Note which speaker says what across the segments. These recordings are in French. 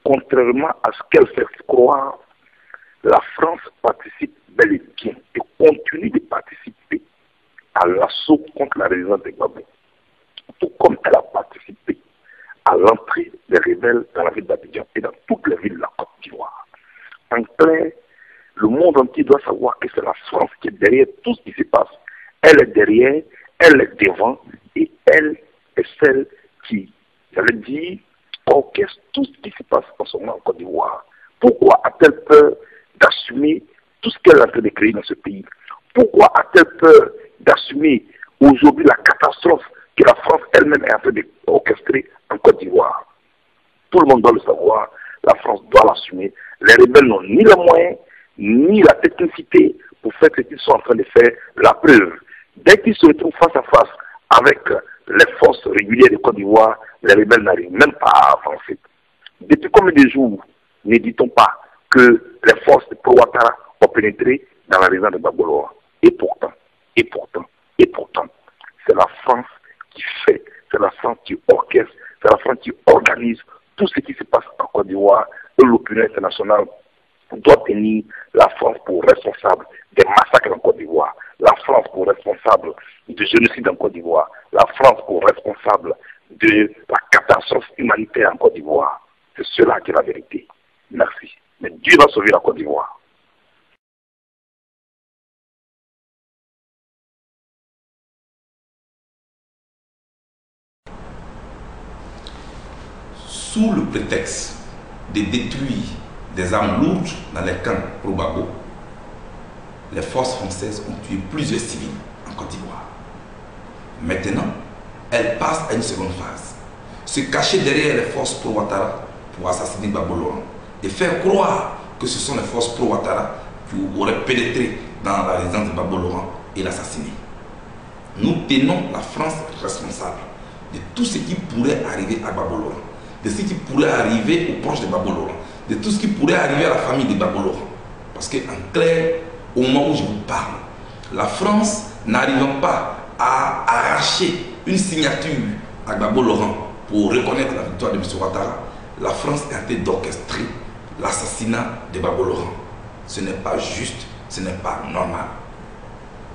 Speaker 1: contrairement à ce qu'elle fait croire, la France participe bel et bien et continue de participer à l'assaut contre la résistance des Gbagbo. Tout comme elle a participé à l'entrée des rebelles dans la ville d'Abidjan et dans toutes les villes de la Côte d'Ivoire. En clair, le monde entier doit savoir que c'est la France qui est derrière tout ce qui se passe. Elle est derrière, elle est devant et elle est celle qui, j'allais dire, orchestre tout ce qui se passe en ce moment en Côte d'Ivoire. Pourquoi a-t-elle peur d'assumer tout ce qu'elle est en train de créer dans ce pays? Pourquoi a-t-elle peur d'assumer aujourd'hui la catastrophe que la France elle-même est en train d'orchestrer en Côte d'Ivoire? Tout le monde doit le savoir, la France doit l'assumer. Les rebelles n'ont ni les moyens, ni la technicité pour faire ce qu'ils sont en train de faire. La preuve, dès qu'ils se retrouvent face à face avec les forces régulières de Côte d'Ivoire, les rebelles n'arrivent même pas à avancer. Depuis combien de jours ne dit-on pas que les forces de Pro-Ouattara ont pénétré dans la région de Gbagbo? Et pourtant, c'est la France qui fait, c'est la France qui orchestre, c'est la France qui organise tout ce qui se passe en Côte d'Ivoire. Et l'opinion internationale doit tenir la France pour responsable des massacres en Côte d'Ivoire, la France pour responsable du génocide en Côte d'Ivoire, la France pour responsable de la catastrophe humanitaire en Côte d'Ivoire. C'est cela qui est la vérité. Merci. Mais Dieu va sauver la Côte d'Ivoire.
Speaker 2: Sous le prétexte de détruire des armes lourdes dans les camps pro-Gbagbo, les forces françaises ont tué plusieurs civils en Côte d'Ivoire. Maintenant, elles passent à une seconde phase. Se cacher derrière les forces pro-Ouattara pour assassiner Gbagbo Laurent et faire croire que ce sont les forces pro-Ouattara qui auraient pénétré dans la résidence de Gbagbo Laurent et l'assassiner. Nous tenons la France responsable de tout ce qui pourrait arriver à Gbagbo Laurent, de ce qui pourrait arriver aux proches de Gbagbo Laurent, de tout ce qui pourrait arriver à la famille de Gbagbo Laurent. Parce qu'en clair, au moment où je vous parle, la France n'arrivant pas à arracher une signature à Gbagbo Laurent pour reconnaître la victoire de M. Ouattara, la France est en train d'orchestrer l'assassinat de Gbagbo Laurent. Ce n'est pas juste, ce n'est pas normal.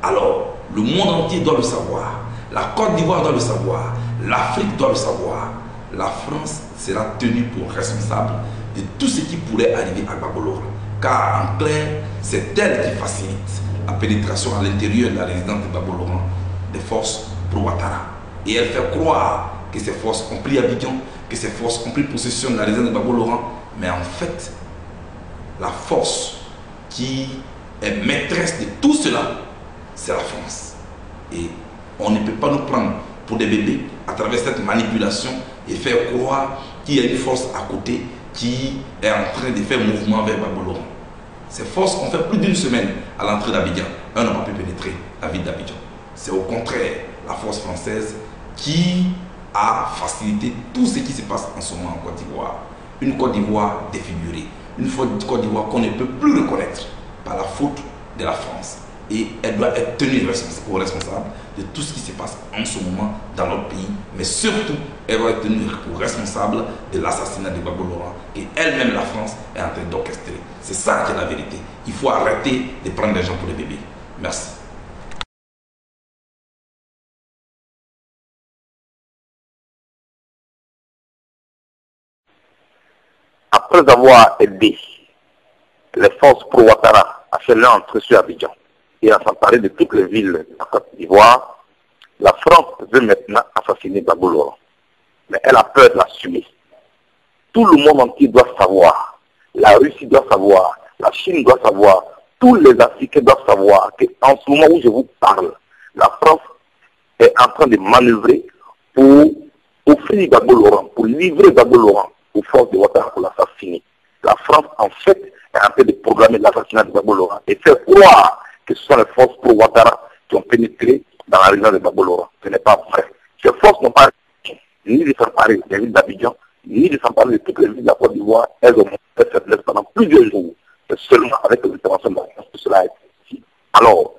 Speaker 2: Alors, le monde entier doit le savoir, la Côte d'Ivoire doit le savoir, l'Afrique doit le savoir. La France sera tenue pour responsable de tout ce qui pourrait arriver à Gbagbo Laurent. Car en clair, c'est elle qui facilite la pénétration à l'intérieur de la résidence de Gbagbo Laurent des forces pro-Ouattara. Et elle fait croire que ces forces ont pris Abidjan, que ces forces ont pris possession de la résidence de Gbagbo Laurent. Mais en fait, la force qui est maîtresse de tout cela, c'est la France. Et on ne peut pas nous prendre pour des bébés à travers cette manipulation et faire croire qu'il y a une force à côté qui est en train de faire mouvement vers Gbagbo Laurent. Ces forces ont fait plus d'une semaine à l'entrée d'Abidjan. Un n'a pas pu pénétrer la ville d'Abidjan. C'est au contraire la force française qui a facilité tout ce qui se passe en ce moment en Côte d'Ivoire. Une Côte d'Ivoire défigurée, une Côte d'Ivoire qu'on ne peut plus reconnaître par la faute de la France. Et elle doit être tenue responsable de tout ce qui se passe en ce moment dans notre pays. Mais surtout, elle doit être tenue responsable de l'assassinat de Gbagbo Laurent et elle-même, la France, est en train d'orchestrer. C'est ça qui est la vérité. Il faut arrêter de prendre des gens pour des bébés. Merci.
Speaker 1: Après avoir aidé les forces pro-Ouattara à faire leur entrée sur Abidjan et à s'emparer de toutes les villes de la Côte d'Ivoire, la France veut maintenant assassiner Gbagbo Laurent. Mais elle a peur de l'assumer. Tout le monde entier doit savoir, la Russie doit savoir, la Chine doit savoir, tous les Africains doivent savoir qu'en ce moment où je vous parle, la France est en train de manœuvrer pour offrir Gbagbo Laurent, pour livrer Gbagbo Laurent aux forces de Ouattara pour l'assassiner. La France, en fait, est en train de programmer l'assassinat de Gbagbo Laurent et faire croire que ce sont les forces pro-Ouattara qui ont pénétré dans la région de Gbagbo Laurent. Ce n'est pas vrai. Ces forces n'ont pas ni de s'emparer des villes d'Abidjan, ni de s'emparer de toutes les villes de la Côte d'Ivoire. Elles ont fait cette faiblesse pendant plusieurs jours. C'est seulement avec l'intervention de la France que cela est possible. Alors,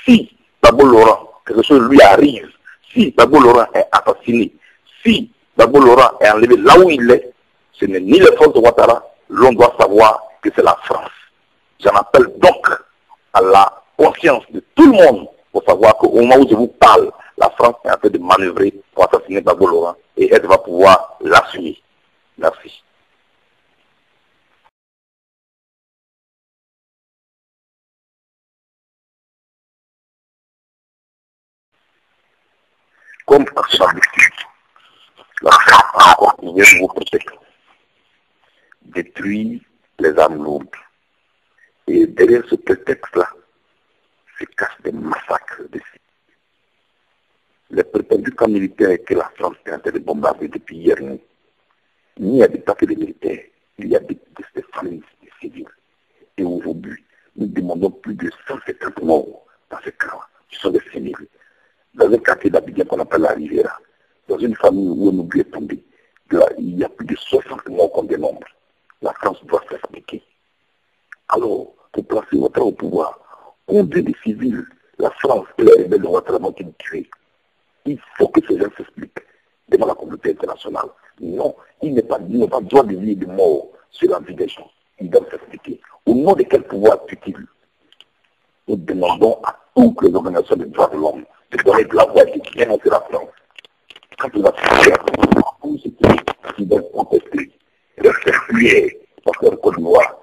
Speaker 1: si Gbagbo Laurent, quelque chose lui arrive, si Gbagbo Laurent est assassiné, si Gbagbo Laurent est enlevé là où il est, Ce n'est ni les forces de Ouattara, l'on doit savoir que c'est la France. J'en appelle donc à la conscience de tout le monde pour savoir qu'au moment où je vous parle, la France est en train de manœuvrer pour assassiner Gbagbo Laurent et elle va pouvoir l'assumer. Merci. Comme à son habitude, la France a encore trouvé un nouveau prétexte. Détruire les armes lourdes. Et derrière ce prétexte-là, se cachent des massacres de civils. Les prétendus camps militaires que la France est en train de bombarder depuis hier nuit, il n'y a pas que des militaires, il y a des familles de civils. Et aujourd'hui, nous demandons plus de 150 morts dans ces camps. Ce sont des civils. Dans un quartier d'Abidjan qu'on appelle la Riviera, dans une famille où un oubli est tombé, il y a plus de 60 morts qu'on dénombre. La France doit s'expliquer. Alors, pour placer Ouattara au pouvoir, combien de civils la France et les rebelles de Ouattara vont-ils tuer? Il faut que ces gens s'expliquent devant la communauté internationale. Non, il n'est pas droit de vie et de mort sur la vie des gens. Ils doivent s'expliquer. Au nom de quel pouvoir tue-t-il? Nous demandons à toutes les organisations de droits de l'homme de donner de la voix et de dénoncer la France. Quand on va faire tout ce qui doit contester, de faire fuir, parce qu'en Côte d'Ivoire,